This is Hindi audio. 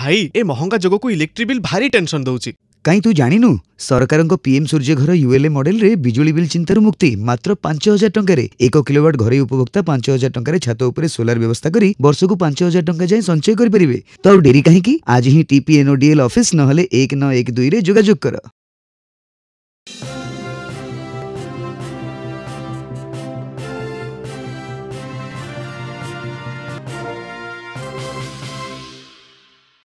भाई ए महंगा जगह को इलेक्ट्रिक बिल भारी टेंशन दउची। कहीं तू जानिनु सरकार पीएम सूर्य घर यूएलए मॉडल रे बिजुली बिल चिंतार मुक्ति मात्र 5,000 टंका 1 किलोवाट घरे उपभोक्ता 5,000 टंका छात उपरे सोलार व्यवस्था करी वर्ष को 5,000 टंका जाए संचय करें। तो डेरी कहीं आज ही TPNODL ऑफिस नहले 1912 रे जोगाजोग कर।